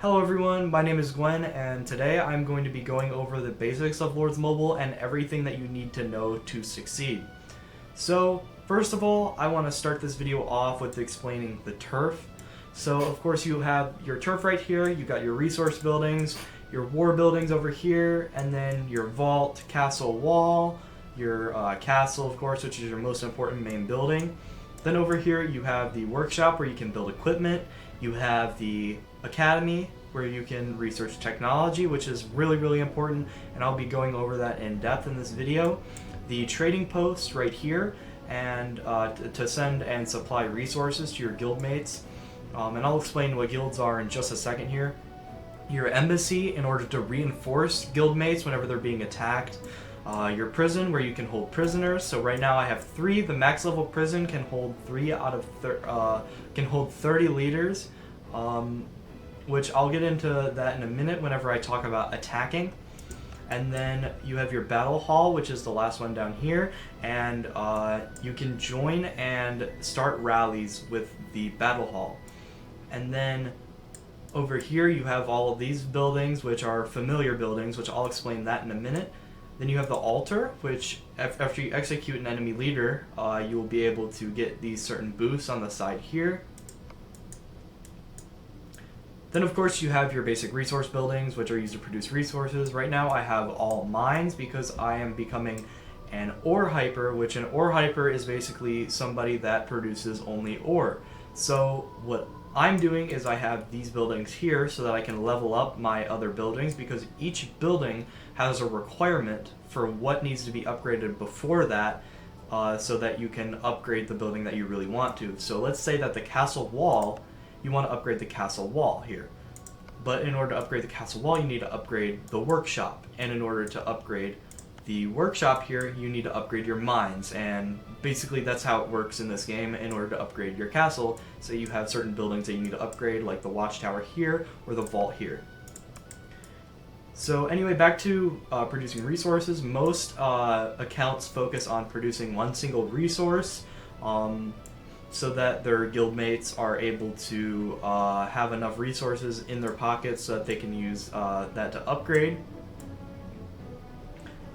Hello everyone, my name is Gwen, and today I'm going to be going over the basics of Lords Mobile and everything that you need to know to succeed. So, first of all, I want to start this video off with explaining the turf. So, of course, you have your turf right here, you got your resource buildings, your war buildings over here, and then your vault, castle wall, your castle, of course, which is your most important main building. Then over here you have the workshop where you can build equipment. You have the academy where you can research technology, which is really important, and I'll be going over that in depth in this video. The trading post right here, and to send and supply resources to your guildmates. And I'll explain what guilds are in just a second here. Your embassy in order to reinforce guildmates whenever they're being attacked. Your prison where you can hold prisoners. So right now I have 3. The max level prison can hold 3 out of can hold 30 leaders, which I'll get into that in a minute whenever I talk about attacking. And then you have your battle hall, which is the last one down here, and you can join and start rallies with the battle hall. And then over here you have all of these buildings, which are familiar buildings, which I'll explain that in a minute. Then you have the altar, which after you execute an enemy leader, you will be able to get these certain boosts on the side here. Then of course you have your basic resource buildings, which are used to produce resources. Right now I have all mines because I am becoming an ore hyper, which an ore hyper is basically somebody that produces only ore. So what I'm doing is I have these buildings here so that I can level up my other buildings, because each building has a requirement for what needs to be upgraded before that, so that you can upgrade the building that you really want to. So let's say that the castle wall, you want to upgrade the castle wall here. But in order to upgrade the castle wall, you need to upgrade the workshop. And in order to upgrade the workshop here, you need to upgrade your mines, and basically that's how it works in this game in order to upgrade your castle. So you have certain buildings that you need to upgrade, like the watchtower here or the vault here. So anyway, back to producing resources. Most accounts focus on producing one single resource, so that their guildmates are able to have enough resources in their pockets so that they can use that to upgrade.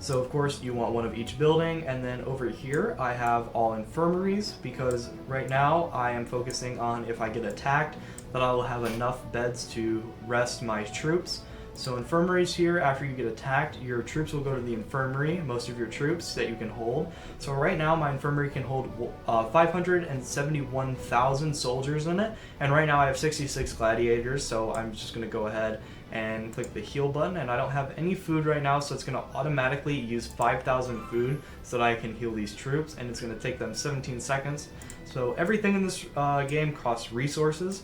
So of course you want one of each building, and then over here I have all infirmaries, because right now I am focusing on, if I get attacked, that I will have enough beds to rest my troops. So infirmaries here, after you get attacked, your troops will go to the infirmary, most of your troops that you can hold. So right now my infirmary can hold 571,000 soldiers in it, and right now I have 66 gladiators, so I'm just going to go ahead and click the heal button, and I don't have any food right now, so it's going to automatically use 5,000 food so that I can heal these troops, and it's going to take them 17 seconds. So everything in this game costs resources.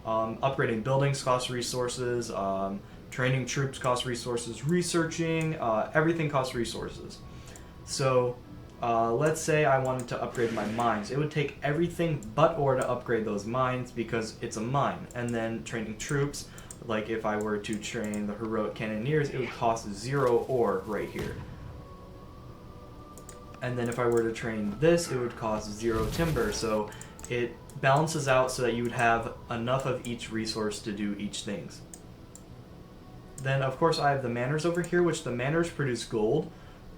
Upgrading buildings costs resources, training troops costs resources, researching, everything costs resources. So let's say I wanted to upgrade my mines. It would take everything but ore to upgrade those mines because it's a mine. And then training troops, like if I were to train the heroic cannoneers, it would cost 0 ore right here. And then if I were to train this, it would cost 0 timber. So it balances out so that you would have enough of each resource to do each things. Then of course I have the manors over here, which the manors produce gold.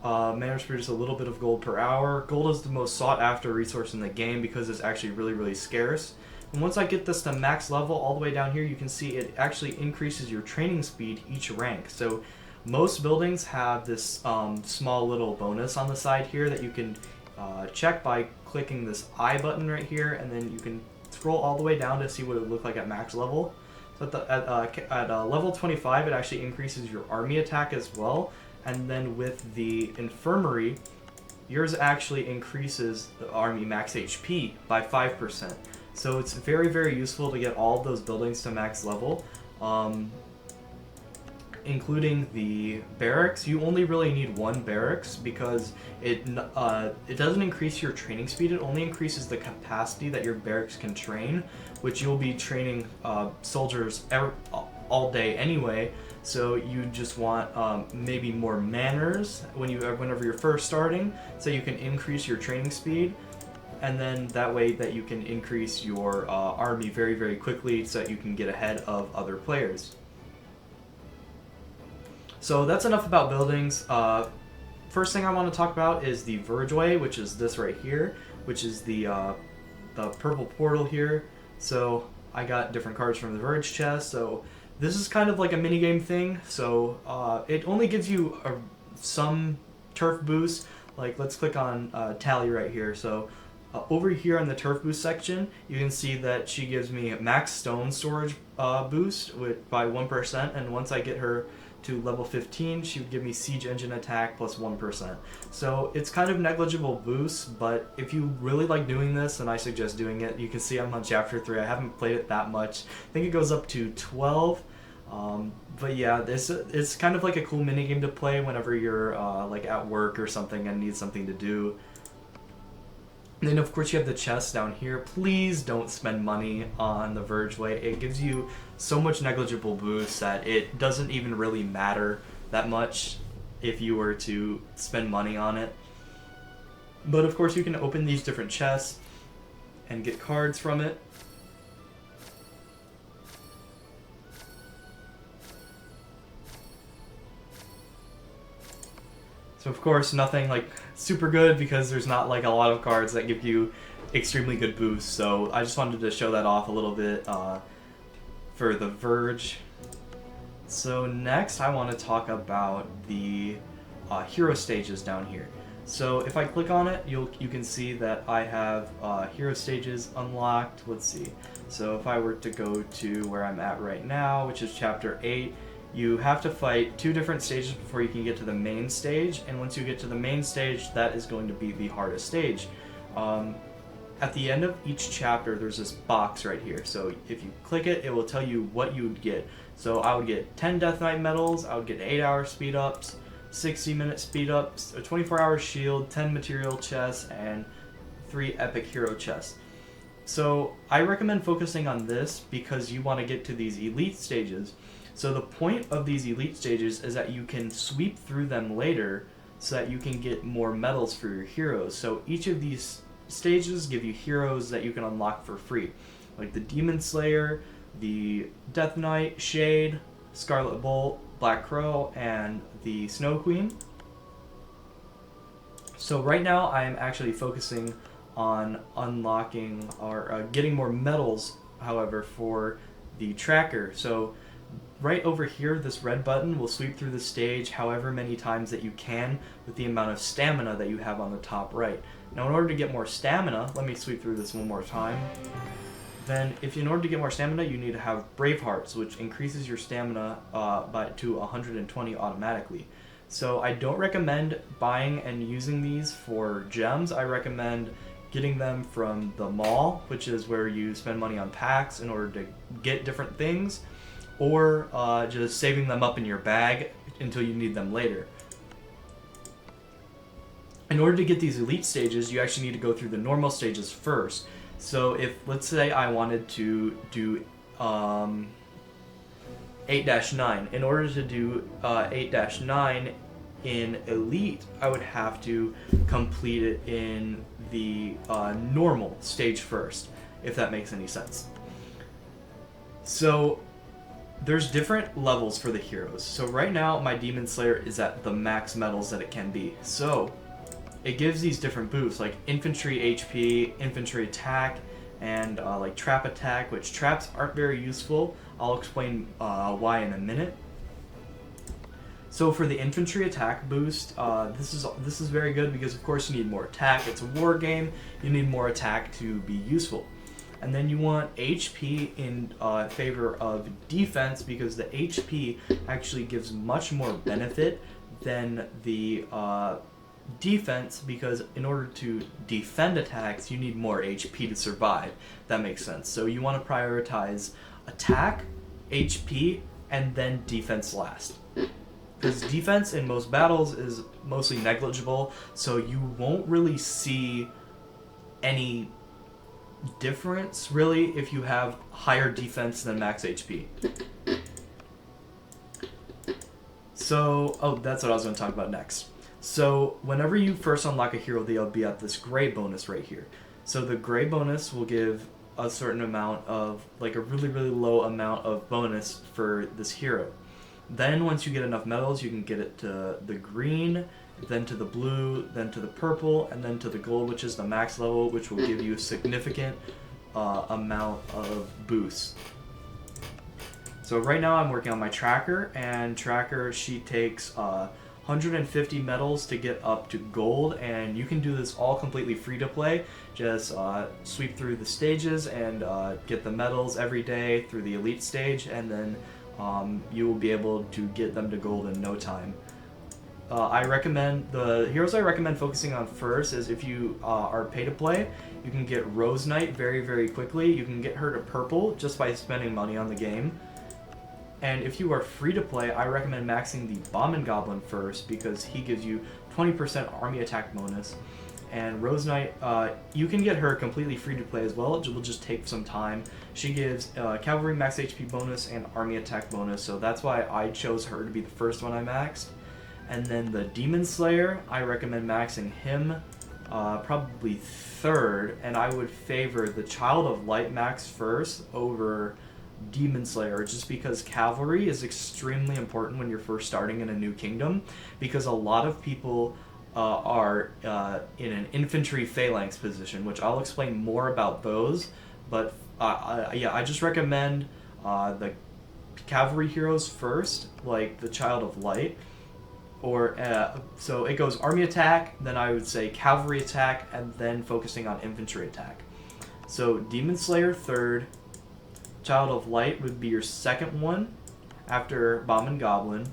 Manors produce a little bit of gold per hour. Gold is the most sought after resource in the game because it's actually really scarce. And once I get this to max level all the way down here, you can see it actually increases your training speed each rank. So most buildings have this small little bonus on the side here that you can check by clicking this I button right here, and then you can scroll all the way down to see what it would look like at max level. So at level 25, it actually increases your army attack as well. And then with the infirmary, yours actually increases the army max HP by 5%. So it's very useful to get all of those buildings to max level, including the barracks. You only really need 1 barracks because it doesn't increase your training speed. It only increases the capacity that your barracks can train, which you'll be training soldiers all day anyway. So you just want maybe more manors whenever you're first starting, so you can increase your training speed. And then that way that you can increase your army very quickly so that you can get ahead of other players. So that's enough about buildings. First thing I want to talk about is the Verge way, which is this right here, which is the purple portal here. So I got different cards from the Verge chest. So this is kind of like a minigame thing. So it only gives you some turf boost. Like let's click on Tally right here. So over here in the turf boost section, you can see that she gives me max stone storage boost by 1%, and once I get her to level 15, she would give me siege engine attack plus 1%. So it's kind of negligible boost, but if you really like doing this, then I suggest doing it. You can see I'm on chapter 3. I haven't played it that much. I think it goes up to 12. But yeah, it's kind of like a cool minigame to play whenever you're like at work or something and need something to do. And then of course you have the chest down here. Please don't spend money on the Verge way. It gives you so much negligible boost that it doesn't even really matter that much if you were to spend money on it. But of course you can open these different chests and get cards from it. So of course nothing like super good because there's not like a lot of cards that give you extremely good boosts. So I just wanted to show that off a little bit for the Verge. So next I want to talk about the hero stages down here. So if I click on it, you can see that I have hero stages unlocked. Let's see. So if I were to go to where I'm at right now, which is chapter 8, you have to fight 2 different stages before you can get to the main stage, and once you get to the main stage, that is going to be the hardest stage. At the end of each chapter, there's this box right here. So if you click it, it will tell you what you would get. So I would get 10 Death Knight medals, I would get 8-hour speed ups, 60-minute speed ups, a 24-hour shield, 10 material chests, and 3 epic hero chests. So I recommend focusing on this because you want to get to these elite stages. So the point of these elite stages is that you can sweep through them later so that you can get more medals for your heroes. So each of these stages give you heroes that you can unlock for free, like the Demon Slayer, the Death Knight, Shade, Scarlet Bolt, Black Crow, and the Snow Queen. So right now I am actually focusing on unlocking or getting more medals, however, for the tracker. So right over here, this red button will sweep through the stage however many times that you can with the amount of stamina that you have on the top right. Now in order to get more stamina, let me sweep through this one more time. Then in order to get more stamina, you need to have Brave Hearts, which increases your stamina to 120 automatically. So I don't recommend buying and using these for gems. I recommend getting them from the mall, which is where you spend money on packs in order to get different things, or just saving them up in your bag until you need them later. In order to get these elite stages, you actually need to go through the normal stages first. So if, let's say I wanted to do 8-9, in order to do 8-9 in elite, I would have to complete it in the normal stage first, if that makes any sense. So there's different levels for the heroes. So right now my Demon Slayer is at the max medals that it can be. So it gives these different boosts like infantry HP, infantry attack, and like trap attack, which traps aren't very useful. I'll explain why in a minute. So for the infantry attack boost, this is very good because of course you need more attack. It's a war game. You need more attack to be useful. And then you want HP in favor of defense because the HP actually gives much more benefit than the defense, because in order to defend attacks, you need more HP to survive. That makes sense. So you want to prioritize attack, HP, and then defense last. Because defense in most battles is mostly negligible, so you won't really see any difference really if you have higher defense than max HP. So, oh, that's what I was going to talk about next. So whenever you first unlock a hero, they'll be at this gray bonus right here. So the gray bonus will give a certain amount of, like a really, really low amount of bonus for this hero. Then once you get enough medals, you can get it to the green, then to the blue, then to the purple, and then to the gold, which is the max level, which will give you a significant amount of boosts. So right now I'm working on my tracker, and tracker, she takes 150 medals to get up to gold, and you can do this all completely free to play. Just sweep through the stages and get the medals every day through the elite stage, and then you will be able to get them to gold in no time. The heroes I recommend focusing on first is if you are pay to play, you can get Rose Knight very, very quickly. You can get her to purple just by spending money on the game. And if you are free to play, I recommend maxing the Bomb Goblin first because he gives you 20% army attack bonus. And Rose Knight, you can get her completely free to play as well. It will just take some time. She gives cavalry max HP bonus and army attack bonus, so that's why I chose her to be the first one I maxed. And then the Demon Slayer, I recommend maxing him probably third, and I would favor the Child of Light max first over Demon Slayer, just because cavalry is extremely important when you're first starting in a new kingdom, because a lot of people are in an infantry phalanx position, which I'll explain more about those, but yeah, I just recommend the cavalry heroes first, like the Child of Light, or so it goes army attack, then I would say cavalry attack, and then focusing on infantry attack. So Demon Slayer third, Child of Light would be your second one after Bomb and Goblin,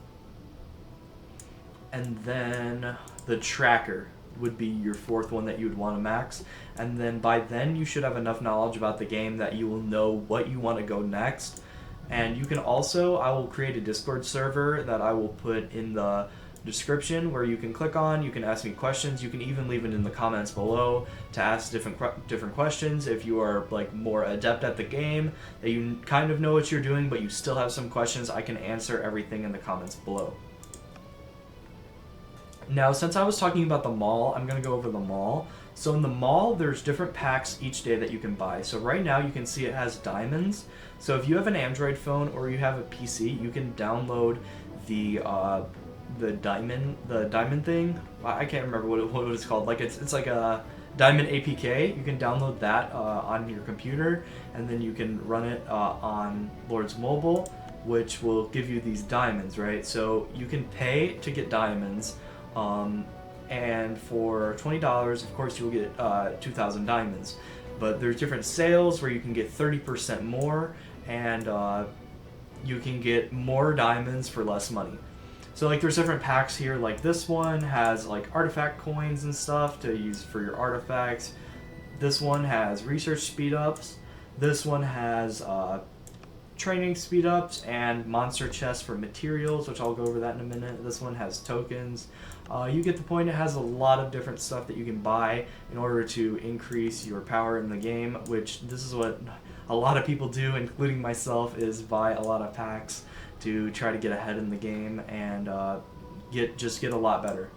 and then the Tracker would be your fourth one that you would want to max, and then by then you should have enough knowledge about the game that you will know what you want to go next. And you can also, I will create a Discord server that I will put in the description where you can click on, you can ask me questions, you can even leave it in the comments below to ask different questions. If you are like more adept at the game, that you kind of know what you're doing but you still have some questions, I can answer everything in the comments below. Now, since I was talking about the mall, I'm going to go over the mall. So in the mall, there's different packs each day that you can buy. So right now you can see it has diamonds. So if you have an Android phone or you have a PC, you can download the diamond thing. I can't remember what it's called. Like it's like a diamond APK. You can download that on your computer, and then you can run it on Lords Mobile, which will give you these diamonds, right? So you can pay to get diamonds, and for $20, of course, you'll get 2,000 diamonds. But there's different sales where you can get 30% more, and you can get more diamonds for less money. So like there's different packs here, like this one has like artifact coins and stuff to use for your artifacts. This one has research speed ups. This one has training speed ups and monster chests for materials, which I'll go over that in a minute. This one has tokens. You get the point. It has a lot of different stuff that you can buy in order to increase your power in the game, which this is what a lot of people do, including myself, is buy a lot of packs to try to get ahead in the game and get a lot better.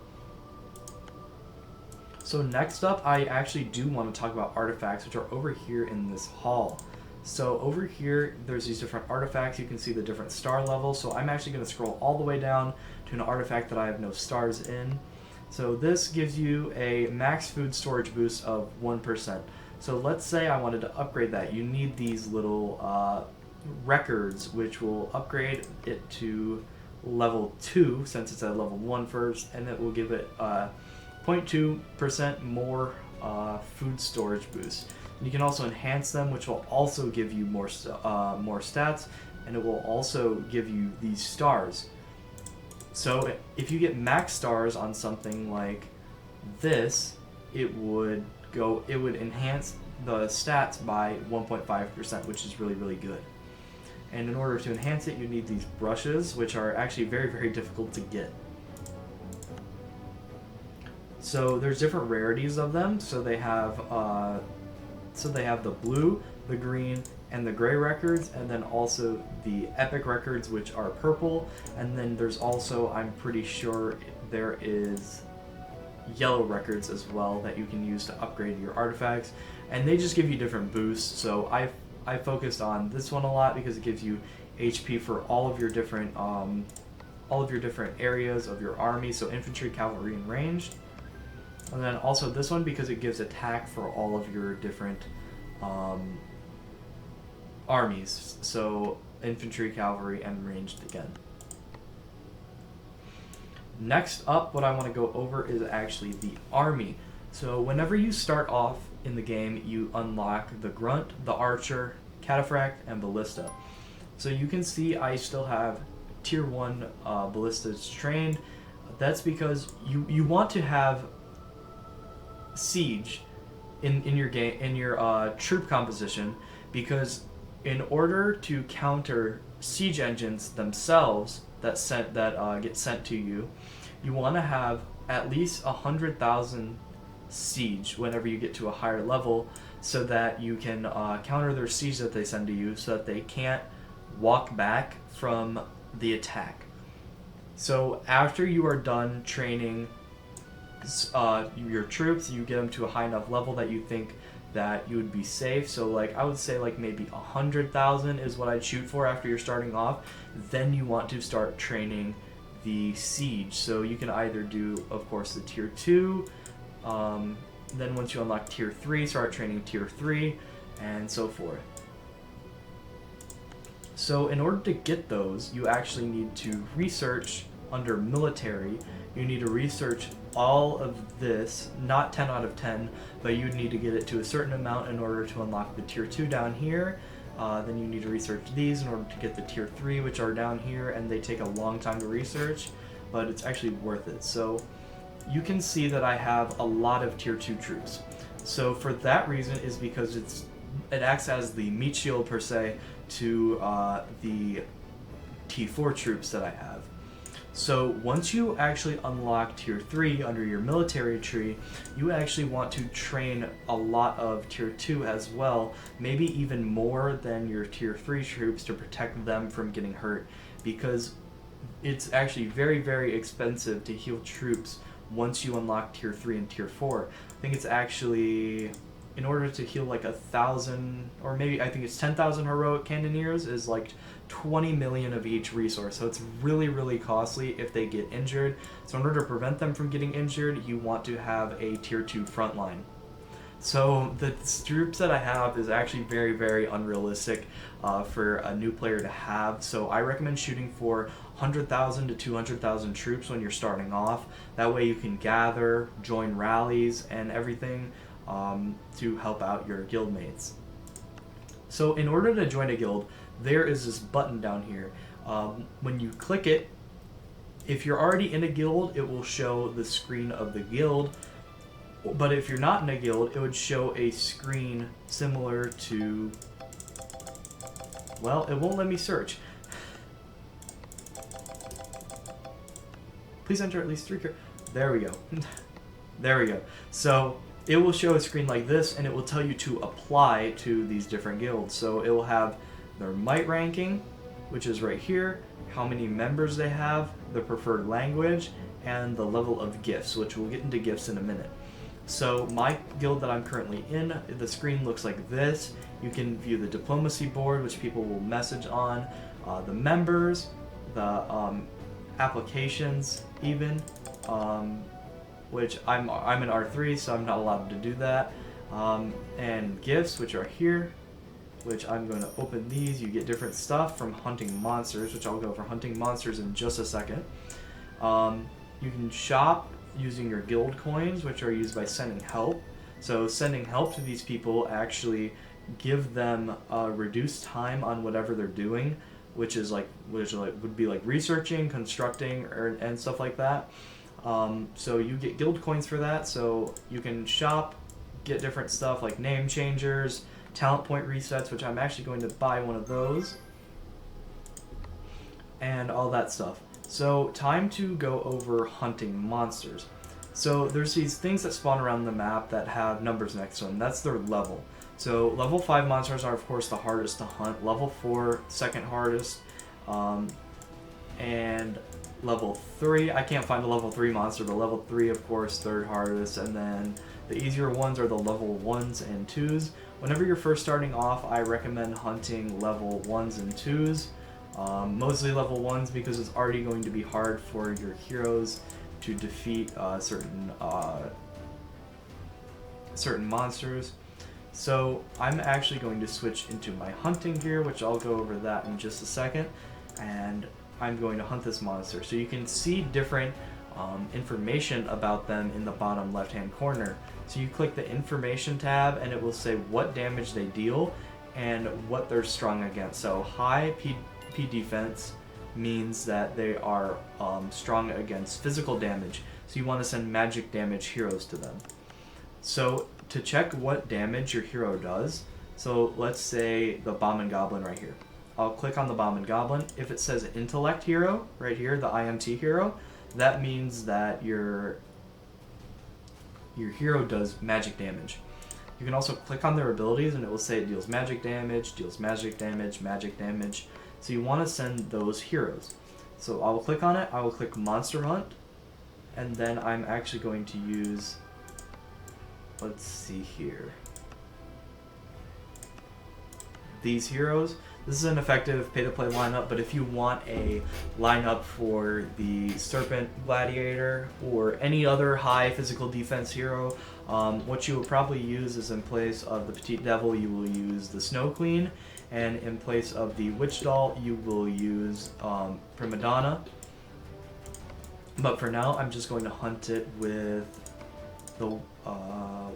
So next up, I actually do want to talk about artifacts, which are over here in this hall. So over here, there's these different artifacts. You can see the different star levels. So I'm actually going to scroll all the way down to an artifact that I have no stars in. So this gives you a max food storage boost of 1%. So let's say I wanted to upgrade that. You need these little records, which will upgrade it to level 2 since it's at level 1 first, and it will give it 0.2% more food storage boost. And you can also enhance them, which will also give you more stats, and it will also give you these stars. So if you get max stars on something like this, it would enhance the stats by 1.5%, which is really, really good. And in order to enhance it, you need these brushes, which are actually very, very difficult to get. So there's different rarities of them. So they have the blue, the green, and the gray records, and then also the epic records, which are purple. And then there's also, I'm pretty sure there is yellow records as well that you can use to upgrade your artifacts, and they just give you different boosts. So I focused on this one a lot because it gives you HP for all of your different all of your different areas of your army, so infantry, cavalry, and ranged. And then also this one because it gives attack for all of your different armies, so infantry, cavalry, and ranged again. Next up, what I want to go over is actually the army. So whenever you start off in the game, you unlock the Grunt, the Archer, Cataphract, and Ballista. So you can see I still have Tier 1 ballistas trained. That's because you want to have siege in your game, in your troop composition, because in order to counter siege engines themselves that get sent to you, you want to have at least 100,000 siege whenever you get to a higher level, so that you can counter their siege that they send to you, so that they can't walk back from the attack. So after you are done training your troops, you get them to a high enough level that you think that you would be safe. So like I would say like maybe 100,000 is what I'd shoot for after you're starting off. Then you want to start training the siege. So you can either do, of course, the tier 2. Then once you unlock tier 3, start training tier 3, and so forth. So in order to get those, you actually need to research under military. You need to research all of this, not 10 out of 10, but you need to get it to a certain amount in order to unlock the tier 2 down here. Then you need to research these in order to get the tier 3, which are down here, and they take a long time to research, but it's actually worth it. So you can see that I have a lot of tier 2 troops. So for that reason is because it acts as the meat shield per se to the T4 troops that I have. So once you actually unlock tier 3 under your military tree, you actually want to train a lot of tier 2 as well, maybe even more than your tier 3 troops, to protect them from getting hurt, because it's actually very, very expensive to heal troops once you unlock tier 3 and tier 4. I think it's actually, in order to heal like 1,000, or maybe I think it's 10,000 heroic cannoneers, is like 20 million of each resource. So it's really, really costly if they get injured. So in order to prevent them from getting injured, you want to have a tier 2 frontline. So the troops that I have is actually very, very unrealistic for a new player to have. So I recommend shooting for 100,000 to 200,000 troops when you're starting off. That way you can gather, join rallies, and everything to help out your guildmates. So in order to join a guild, there is this button down here. When you click it, if you're already in a guild, it will show the screen of the guild. But if you're not in a guild, it would show a screen similar to, well, it won't let me search. Please enter at least 3 characters. There we go. There we go. So it will show a screen like this, and it will tell you to apply to these different guilds. So it will have their might ranking, which is right here, how many members they have, the preferred language, and the level of gifts, which we'll get into gifts in a minute. So my guild that I'm currently in, the screen looks like this. You can view the diplomacy board, which people will message on, the members, the applications even, which I'm an R3, so I'm not allowed to do that, and gifts, which are here, which I'm going to open these. You get different stuff from hunting monsters, which I'll go over hunting monsters in just a second. You can shop using your guild coins, which are used by sending help. So sending help to these people actually give them reduced time on whatever they're doing, which would be like researching, constructing, and stuff like that. So you get guild coins for that. So you can shop, get different stuff like name changers, talent point resets, which I'm actually going to buy one of those, and all that stuff. So time to go over hunting monsters. So there's these things that spawn around the map that have numbers next to them. That's their level. So level 5 monsters are of course the hardest to hunt. Level 4, second hardest. And level 3, I can't find a level 3 monster, but level 3 of course third hardest. And then the easier ones are the level 1s and 2s. Whenever you're first starting off, I recommend hunting level 1s and 2s. Mostly level 1s because it's already going to be hard for your heroes to defeat certain monsters. So I'm actually going to switch into my hunting gear, which I'll go over that in just a second, and I'm going to hunt this monster. So you can see different information about them in the bottom left hand corner. So you click the information tab and it will say what damage they deal and what they're strong against. So high P defense means that they are strong against physical damage. So you want to send magic damage heroes to them. So to check what damage your hero does, so let's say the Bomb and Goblin right here. I'll click on the Bomb and Goblin. If it says Intellect Hero right here, the IMT hero, that means that your hero does magic damage. You can also click on their abilities and it will say it deals magic damage, magic damage. So you want to send those heroes. So I will click on it, I will click Monster Hunt, and then I'm actually going to use, let's see here, these heroes. This is an effective pay-to-play lineup, but if you want a lineup for the Serpent Gladiator or any other high physical defense hero, what you will probably use is in place of the Petite Devil, you will use the Snow Queen, and in place of the Witch Doll, you will use Prima Donna. But for now, I'm just going to hunt it with the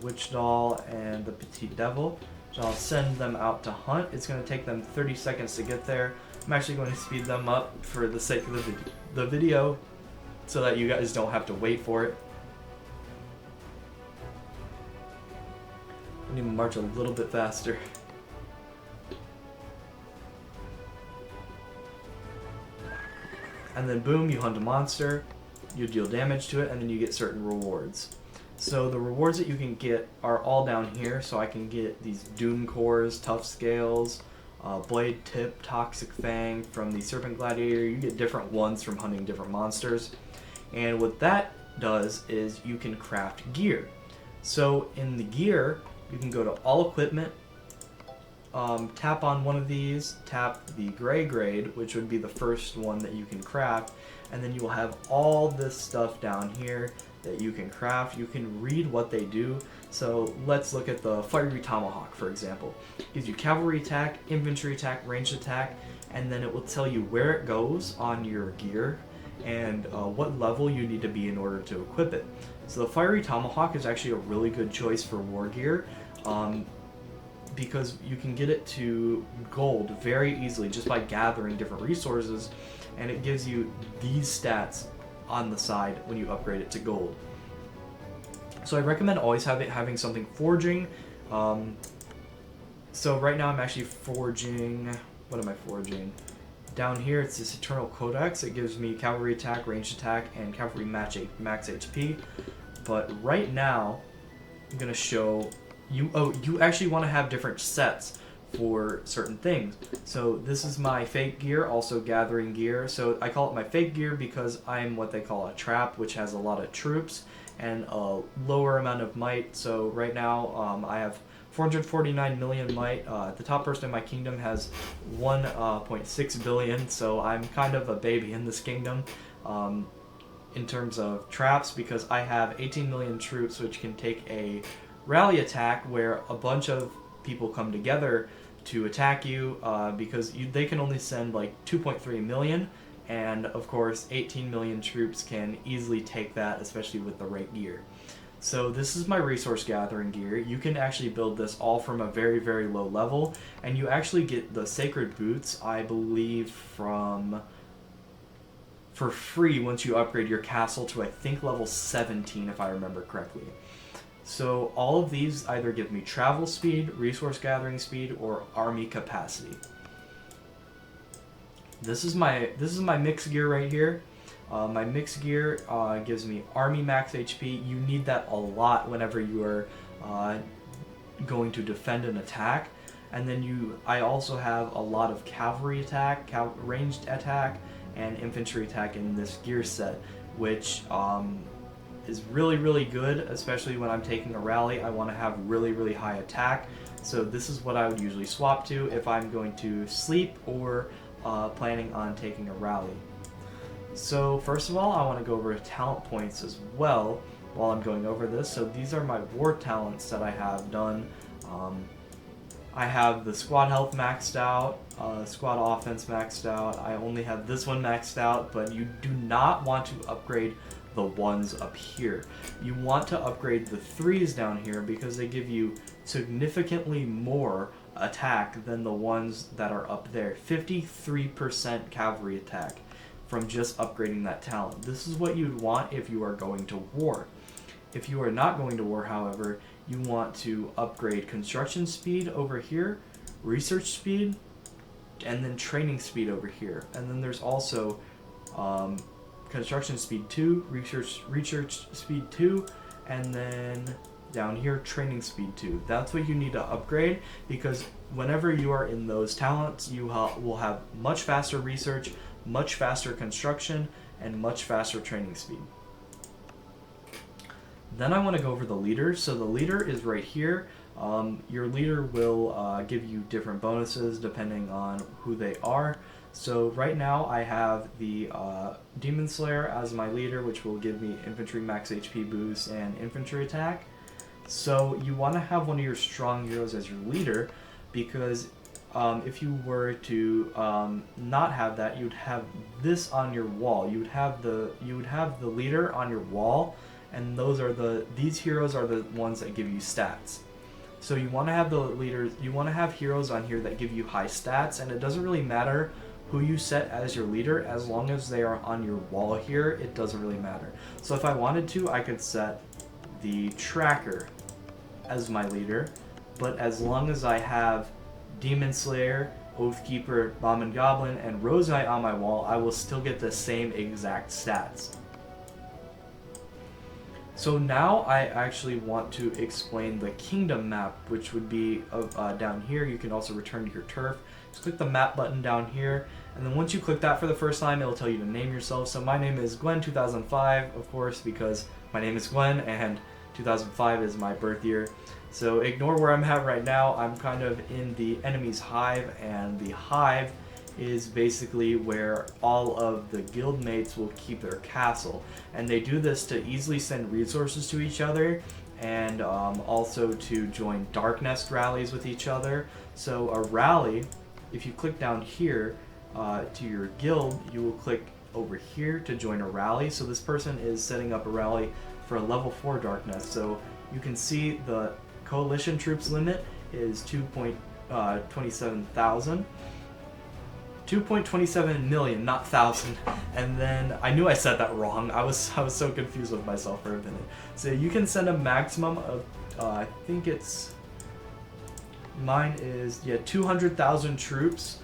Witch Doll and the Petite Devil. So I'll send them out to hunt. It's going to take them 30 seconds to get there. I'm actually going to speed them up for the sake of the video so that you guys don't have to wait for it. I need to march a little bit faster. And then boom, you hunt a monster, you deal damage to it, and then you get certain rewards. So the rewards that you can get are all down here. So I can get these Doom Cores, Tough Scales, Blade Tip, Toxic Fang from the Serpent Gladiator. You get different ones from hunting different monsters. And what that does is you can craft gear. So in the gear, you can go to all equipment, tap on one of these, tap the gray grade, which would be the first one that you can craft, and then you will have all this stuff down here that you can craft. You can read what they do. So let's look at the Fiery Tomahawk, for example. It gives you cavalry attack, infantry attack, ranged attack, and then it will tell you where it goes on your gear and what level you need to be in order to equip it. So the Fiery Tomahawk is actually a really good choice for war gear because you can get it to gold very easily just by gathering different resources, and it gives you these stats on the side when you upgrade it to gold. So I recommend always having something forging. So right now I'm actually forging, what am I forging? Down here it's this Eternal Codex. It gives me cavalry attack, ranged attack, and cavalry max HP. But right now I'm gonna show you, you actually want to have different sets for certain things. So this is my fake gear, also gathering gear. So I call it my fake gear because I'm what they call a trap, which has a lot of troops and a lower amount of might. So right now I have 449 million might. The top person in my kingdom has 1.6 billion, so I'm kind of a baby in this kingdom in terms of traps, because I have 18 million troops, which can take a rally attack where a bunch of people come together to attack you, because they can only send like 2.3 million, and of course 18 million troops can easily take that, especially with the right gear. So this is my resource gathering gear. You can actually build this all from a very, very low level, and you actually get the sacred boots, I believe, for free once you upgrade your castle to, I think, level 17 if I remember correctly. So all of these either give me travel speed, resource gathering speed, or army capacity. This is my mix gear right here. My mix gear gives me army max HP. You need that a lot whenever you are going to defend an attack. And then I also have a lot of cavalry attack, ranged attack, and infantry attack in this gear set, which is really, really good, especially when I'm taking a rally. I want to have really, really high attack. So this is what I would usually swap to if I'm going to sleep or planning on taking a rally. So first of all, I want to go over talent points as well while I'm going over this. So these are my war talents that I have done. I have the squad health maxed out, squad offense maxed out. I only have this one maxed out, but you do not want to upgrade the ones up here. You want to upgrade the 3s down here because they give you significantly more attack than the ones that are up there. 53% cavalry attack from just upgrading that talent. This is what you'd want if you are going to war. If you are not going to war, however, you want to upgrade construction speed over here, research speed, and then training speed over here. And then there's also construction speed 2, research speed 2, and then down here training speed 2. That's what you need to upgrade, because whenever you are in those talents, you will have much faster research, much faster construction, and much faster training speed. Then I want to go over the leader. So the leader is right here. Your leader will give you different bonuses depending on who they are. So right now I have the Demon Slayer as my leader, which will give me infantry max HP boost and infantry attack. So you want to have one of your strong heroes as your leader, because if you were to not have that, you'd have this on your wall. You would have the leader on your wall, and these heroes are the ones that give you stats. So you want to have the leaders, you want to have heroes on here that give you high stats, and it doesn't really matter who you set as your leader, as long as they are on your wall here, it doesn't really matter. So if I wanted to, I could set the tracker as my leader, but as long as I have Demon Slayer, Oathkeeper, Bomb and Goblin, and Rose Knight on my wall, I will still get the same exact stats. So now I actually want to explain the kingdom map, which would be down here. You can also return to your turf. Just click the map button down here, and then once you click that for the first time, it'll tell you to name yourself. So my name is Gwen 2005, of course, because my name is Gwen and 2005 is my birth year. So ignore where I'm at right now. I'm kind of in the enemy's hive, and the hive is basically where all of the guild mates will keep their castle, and they do this to easily send resources to each other, and also to join Darknest rallies with each other. So a rally, if you click down here to your guild, you will click over here to join a rally. So this person is setting up a rally for a level 4 Darknest. So you can see the coalition troops limit is 2.27,000. 2.27 million, not thousand. And then I knew I said that wrong. I was so confused with myself for a minute. So you can send a maximum of I think it's, mine is 200,000 troops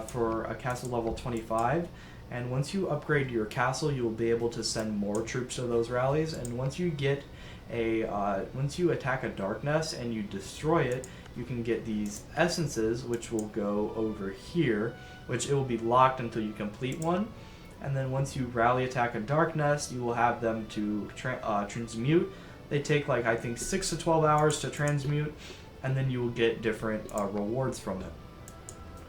for a castle level 25. And once you upgrade your castle, you will be able to send more troops to those rallies. And once you get once you attack a Darknest and you destroy it, you can get these essences, which will go over here, which it will be locked until you complete one. And then once you rally attack a Darknest, you will have them to transmute. They take like, I think, 6 to 12 hours to transmute, and then you will get different rewards from it.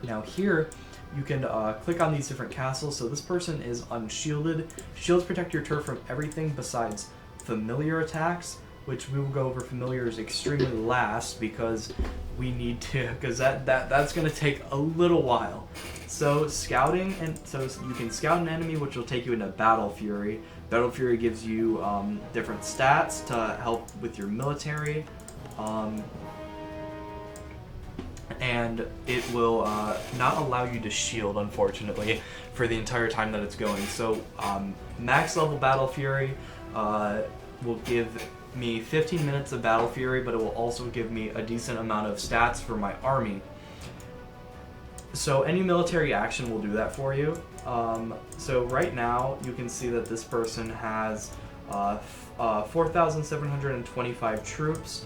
Now here, you can click on these different castles. So this person is unshielded. Shields protect your turf from everything besides familiar attacks, which we will go over familiars extremely last, because we need to, because that's going to take a little while. So scouting, and so you can scout an enemy, which will take you into Battle Fury. Battle Fury gives you different stats to help with your military, and it will not allow you to shield, unfortunately, for the entire time that it's going. So max level Battle Fury will give me 15 minutes of Battle Fury, but it will also give me a decent amount of stats for my army. So any military action will do that for you. So right now you can see that this person has 4,725 troops,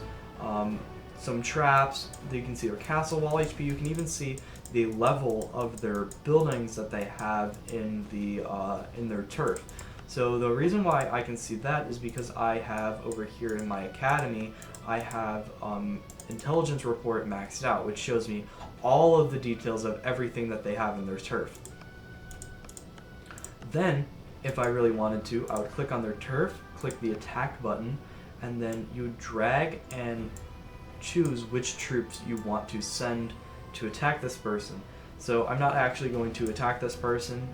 some traps. You can see their castle wall HP. You can even see the level of their buildings that they have in their turf. So the reason why I can see that is because I have over here in my academy, I have intelligence report maxed out, which shows me all of the details of everything that they have in their turf. Then, if I really wanted to, I would click on their turf, click the attack button, and then you would drag and choose which troops you want to send to attack this person. So I'm not actually going to attack this person,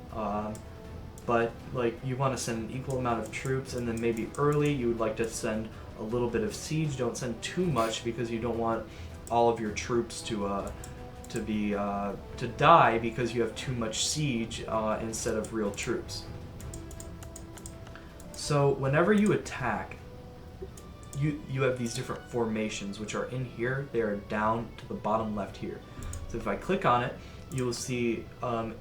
but like you want to send an equal amount of troops, and then maybe early you would like to send a little bit of siege. Don't send too much because you don't want all of your troops to die because you have too much siege instead of real troops. So whenever you attack, you have these different formations which are in here. They are down to the bottom left here. So if I click on it, you will see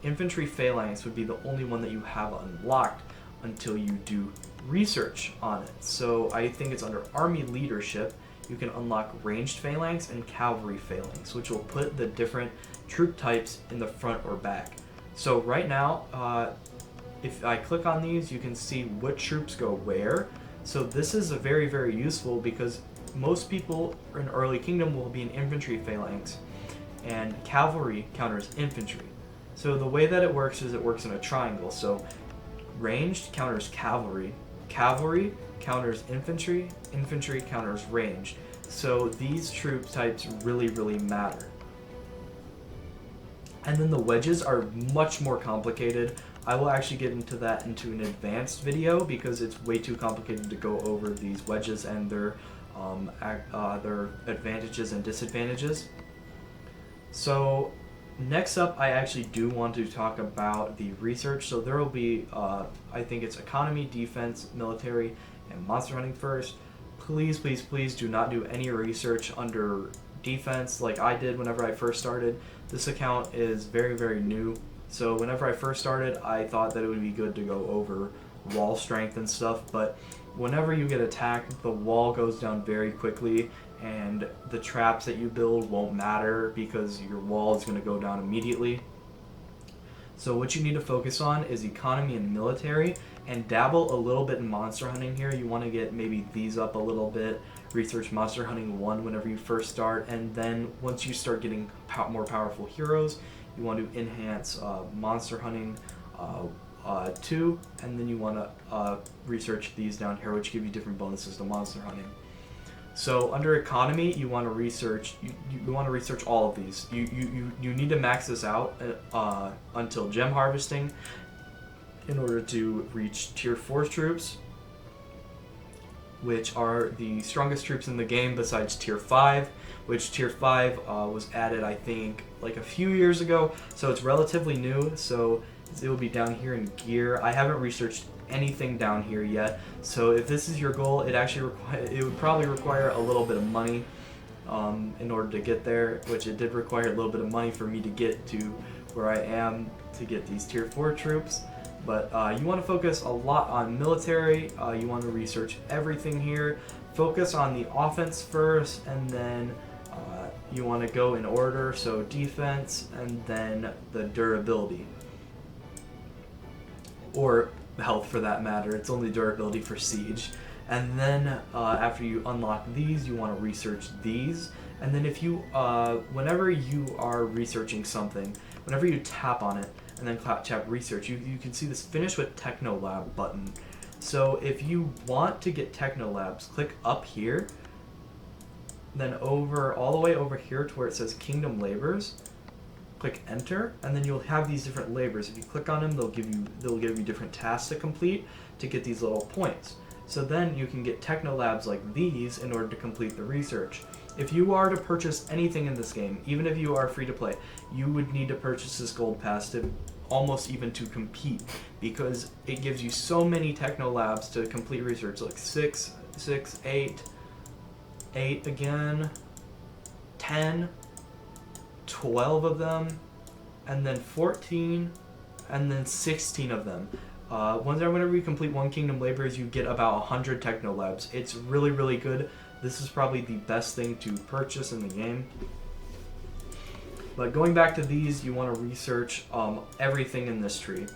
infantry phalanx would be the only one that you have unlocked until you do research on it. So I think it's under army leadership. You can unlock ranged phalanx and cavalry phalanx, which will put the different troop types in the front or back. So right now, if I click on these, you can see what troops go where. So this is a very, very useful because most people in early kingdom will be an infantry phalanx, and cavalry counters infantry. So the way that it works is it works in a triangle. So ranged counters cavalry, cavalry counters infantry, infantry counters ranged. So these troop types really, really matter. And then the wedges are much more complicated. I will actually get into that into an advanced video because it's way too complicated to go over these wedges and their advantages and disadvantages. So next up, I actually do want to talk about the research. So there will be, I think it's economy, defense, military, and monster hunting first. Please, please, please do not do any research under defense like I did whenever I first started. This account is very, very new. So whenever I first started, I thought that it would be good to go over wall strength and stuff, but whenever you get attacked, the wall goes down very quickly, and the traps that you build won't matter because your wall is going to go down immediately. So what you need to focus on is economy and military, and dabble a little bit in monster hunting here. You want to get maybe these up a little bit. Research monster hunting 1 whenever you first start, and then once you start getting more powerful heroes, you want to enhance monster hunting 2, and then you want to research these down here, which give you different bonuses to monster hunting. So under economy, you want to research. You want to research all of these. You need to max this out until gem harvesting in order to reach tier 4 troops, which are the strongest troops in the game besides tier 5, which tier 5 was added, I think, like a few years ago, so it's relatively new. So it will be down here in gear. I haven't researched anything down here yet, so if this is your goal, it would probably require a little bit of money in order to get there, which it did require a little bit of money for me to get to where I am to get these tier 4 troops. But you want to focus a lot on military. You want to research everything here. Focus on the offense first, and then you want to go in order. So defense, and then the durability. Or health for that matter. It's only durability for siege. And then after you unlock these, you want to research these. And then if you, whenever you are researching something, whenever you tap on it, and then tap research, you can see this finish with Techno Lab button. So if you want to get Techno Labs, click up here, then over all the way over here to where it says Kingdom Labors, click enter, and then you'll have these different labors. If you click on them, they'll give you different tasks to complete to get these little points. So then you can get Techno Labs like these in order to complete the research. If you are to purchase anything in this game, even if you are free to play, you would need to purchase this gold pass to almost even to compete, because it gives you so many Techno Labs to complete research, like 6, 8 again, 10, 12 of them, and then 14, and then 16 of them. Whenever you complete one Kingdom Laborers, you get about 100 Techno Labs. It's really, really good. This is probably the best thing to purchase in the game. But going back to these, you want to research everything in this tree.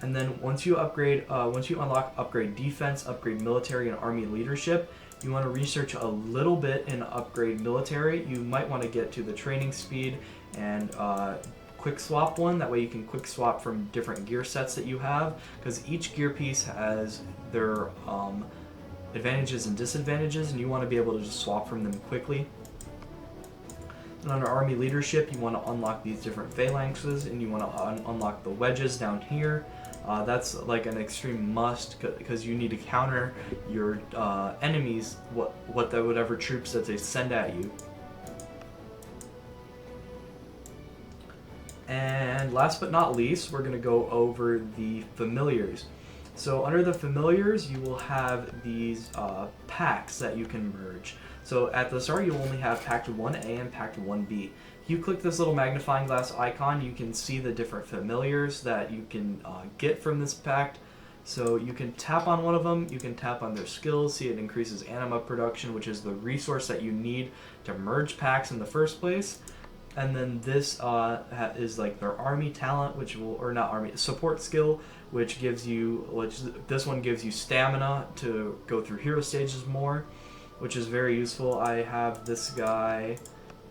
And then once you unlock upgrade defense, upgrade military, and army leadership, you want to research a little bit in upgrade military. You might want to get to the training speed and quick swap one. That way you can quick swap from different gear sets that you have, because each gear piece has their advantages and disadvantages, and you want to be able to just swap from them quickly. And under army leadership, you want to unlock these different phalanxes, and you want to unlock the wedges down here. That's like an extreme must, because you need to counter your enemies, whatever troops that they send at you. And last but not least, we're going to go over the familiars. So under the familiars, you will have these packs that you can merge. So at the start, you only have Pact 1A and Pact 1B. If you click this little magnifying glass icon, you can see the different familiars that you can get from this pact. So you can tap on one of them, you can tap on their skills, see it increases anima production, which is the resource that you need to merge packs in the first place. And then this is like their army talent, which will, or not army, support skill, which gives you, this one gives you stamina to go through hero stages more, which is very useful. I have this guy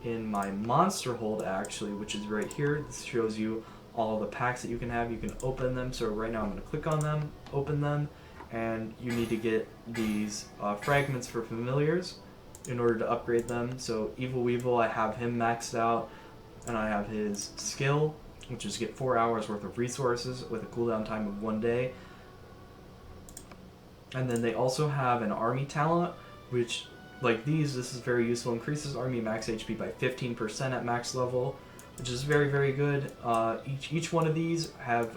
in my monster hold actually, which is right here. This shows you all of the packs that you can have. You can open them. So right now I'm going to click on them, open them, and you need to get these fragments for familiars in order to upgrade them. So Evil Weevil, I have him maxed out, and I have his skill, which is get 4 hours worth of resources with a cooldown time of 1 day. And then they also have an army talent, which, like these, this is very useful. Increases army max HP by 15% at max level, which is very, very good. Each one of these have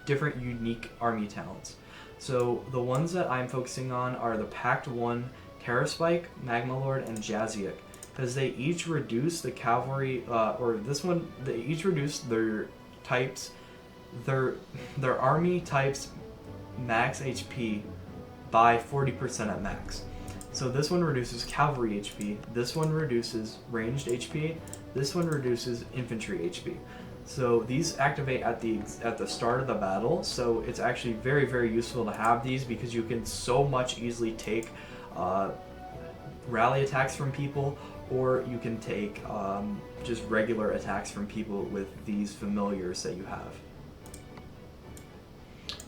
different unique army talents. So the ones that I'm focusing on are the Pact 1, Terra Spike, Magma Lord, and Jaziak, because they each reduce the cavalry, or this one, they each reduce their types, their army types max HP by 40% at max. So this one reduces cavalry HP, this one reduces ranged HP, this one reduces infantry HP. So these activate at the start of the battle, so it's actually very, very useful to have these, because you can so much easily take rally attacks from people, or you can take just regular attacks from people with these familiars that you have.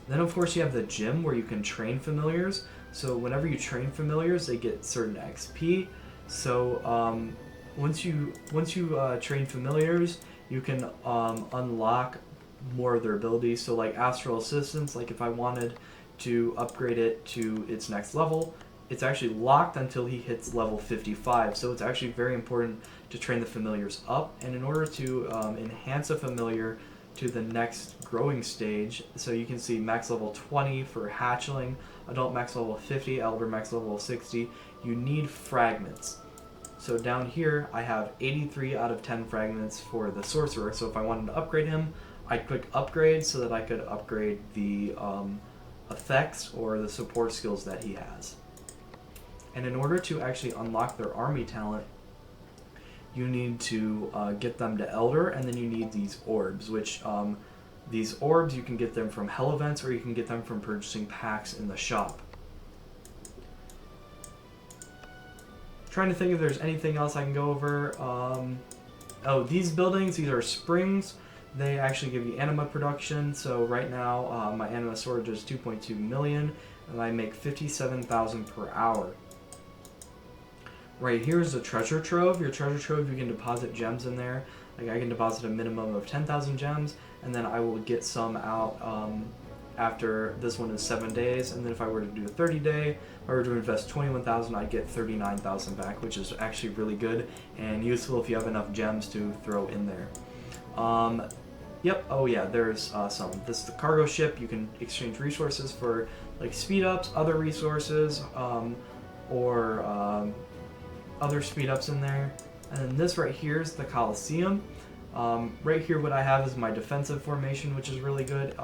Then of course you have the gym where you can train familiars. So whenever you train familiars, they get certain XP. So once you train familiars, you can unlock more of their abilities. So like Astral Assistance, like if I wanted to upgrade it to its next level, it's actually locked until he hits level 55. So it's actually very important to train the familiars up. And in order to enhance a familiar to the next growing stage, so you can see max level 20 for hatchling, adult max level 50, elder max level 60, you need fragments. So down here I have 83 out of 10 fragments for the sorcerer. So if I wanted to upgrade him, I'd click upgrade so that I could upgrade the effects or the support skills that he has. And in order to actually unlock their army talent, you need to get them to Elder, and then you need these orbs, which these orbs you can get them from hell events, or you can get them from purchasing packs in the shop. Trying to think if there's anything else I can go over. Oh, these buildings, these are springs. They actually give you anima production. So right now my anima storage is 2.2 million, and I make 57,000 per hour. Right here is the treasure trove. Your treasure trove, you can deposit gems in there. Like I can deposit a minimum of 10,000 gems, and then I will get some out after this one is 7 days. And then if I were to do a 30-day, if I were to invest 21,000, I'd get 39,000 back, which is actually really good and useful if you have enough gems to throw in there. Yep. Oh yeah, there's some. This is the cargo ship. You can exchange resources for like speed ups, other resources, or other speed ups in there. And then this right here is the Coliseum. Right here what I have is my defensive formation, which is really good.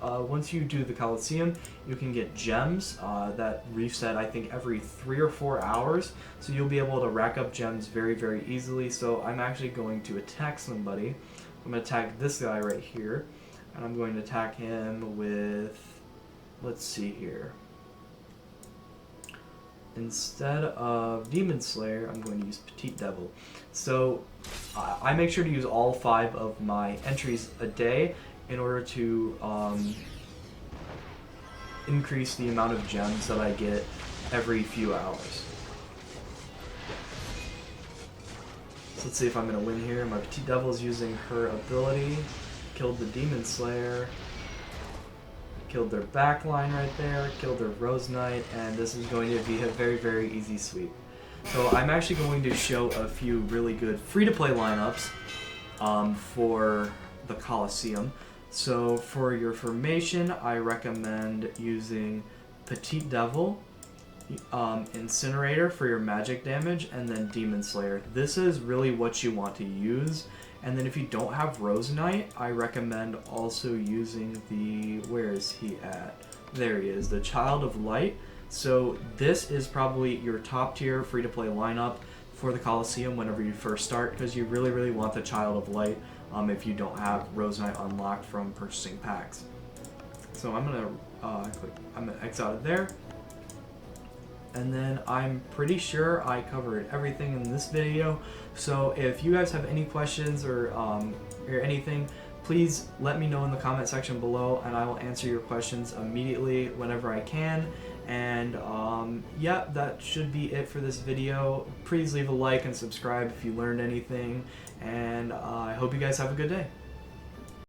Once you do the Coliseum, you can get gems that reset, I think, every 3 or 4 hours. So you'll be able to rack up gems very, very easily. So I'm actually going to attack somebody. I'm going to attack this guy right here. And I'm going to attack him with, let's see here. instead of Demon Slayer, I'm going to use Petite Devil. So I make sure to use all 5 of my entries a day in order to increase the amount of gems that I get every few hours. So let's see if I'm going to win here. My Petite Devil is using her ability. Killed the Demon Slayer. Killed their backline right there. Killed their Rose Knight. And this is going to be a very, very easy sweep. So I'm actually going to show a few really good free-to-play lineups for the Coliseum. So for your formation, I recommend using Petite Devil, Incinerator for your magic damage, and then Demon Slayer. This is really what you want to use. And then if you don't have Rose Knight, I recommend also using the, where is he at? There he is, the Child of Light. So this is probably your top tier free-to-play lineup for the Coliseum whenever you first start, because you really, really want the Child of Light if you don't have Rose Knight unlocked from purchasing packs. So I'm gonna X out of there. And then I'm pretty sure I covered everything in this video. So if you guys have any questions or anything, please let me know in the comment section below, and I will answer your questions immediately whenever I can. And yeah, that should be it for this video. Please leave a like and subscribe if you learned anything, and I hope you guys have a good day.